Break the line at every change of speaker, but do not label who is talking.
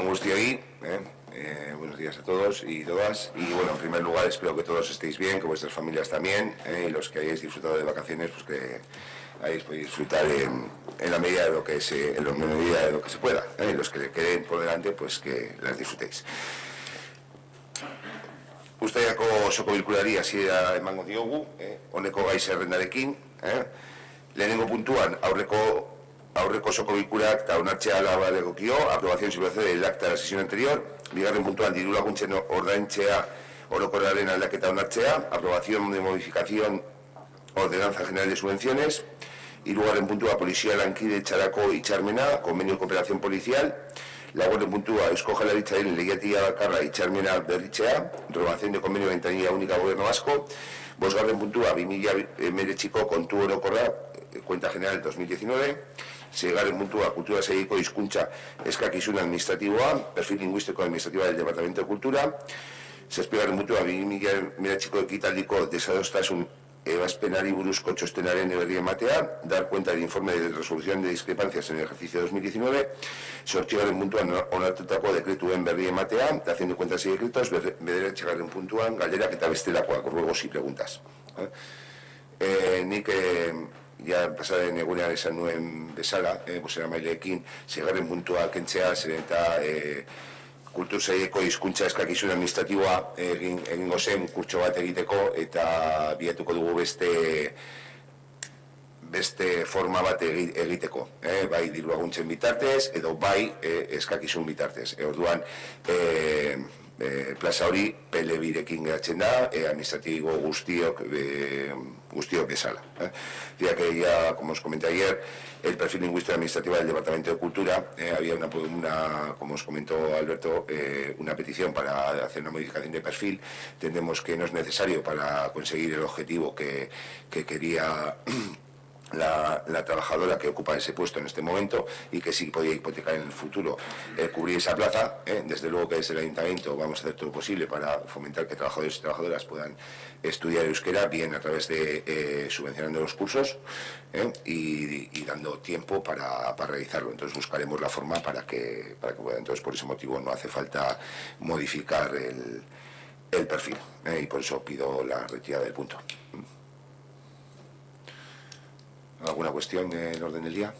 Guztioi, buenos días a todos y todas. Y bueno, en primer lugar espero que todos estéis bien, que vuestras familias también, y los que hayáis disfrutado de vacaciones, pues que hayáis podido disfrutar en la medida de lo que se, pueda. Los que queden por delante, pues que las disfrutéis. Guztiako osoko bilkurari hasiera emango diogu, honeko gai zerrendarekin. Lehenengo puntuan aurreko osoko bilkurak eta onartzea alaba legokio, aprobación sin procede del acta de la sesión anterior. Bigarren puntuan diru laguntzen ordaintzea orokorraren aldaketa onartzea, aprobación de modificación ordenanza general de subvenciones. Hirugarren puntua polizia lankidetzarako hitzarmena, convenio de cooperación policial. Laugarren puntua Eusko Jaurlaritzaren legiatia bakarra hitzarmena berritzea, renovación de convenio de ventanilla única Gobierno Vasco. Bosgarren puntua 2019ko kontu orokorra, cuenta general 2019. Seigarren puntua kultura saileko hizkuntza eskakizun administratiboa, perfil lingüístico administrativa del Departamento de Cultura. Zazpigarren puntua 2019ko ekitaldiko desadostasun ebazpenari buruzko txostenaren berri ematea, dar cuenta del informe de resolución de discrepancias en el ejercicio 2019, zortzigarren puntuan onartutako dekretuen berri ematea, haciendo cuenta de decretos, bederatzigarren puntuan galderak eta bestelakoak, ruegos y preguntas. Nik ja pasaren egunean esan nuen bezala, bosera maileekin, seigarren puntua kentzea, zeren eta kultur saileko hizkuntza eskakizun administratiboa egingo zen kurtso bat egiteko eta bilatuko dugu beste forma bat egiteko, bai diru laguntzen bitartez edo bai eskakizun bitartez. Orduan, plaza hori pelebirekin geratzen da, administratibo guztiok bezala. Ya que ya, como os comenté ayer, el perfil lingüístico administrativo del Departamento de Cultura, había como os comentó Alberto, una petición para hacer una modificación de perfil. Entendemos que no es necesario para conseguir el objetivo que quería la trabajadora que ocupa ese puesto en este momento y que sí podía hipotecar en el futuro cubrir esa plaza. Desde luego que desde el Ayuntamiento vamos a hacer todo lo posible para fomentar que trabajadores y trabajadoras puedan estudiar euskera, bien a través de subvencionando los cursos y dando tiempo para realizarlo. Entonces buscaremos la forma para que pueda. Entonces por ese motivo no hace falta modificar el perfil y por eso pido la retirada del punto. ¿Alguna cuestión del orden del día?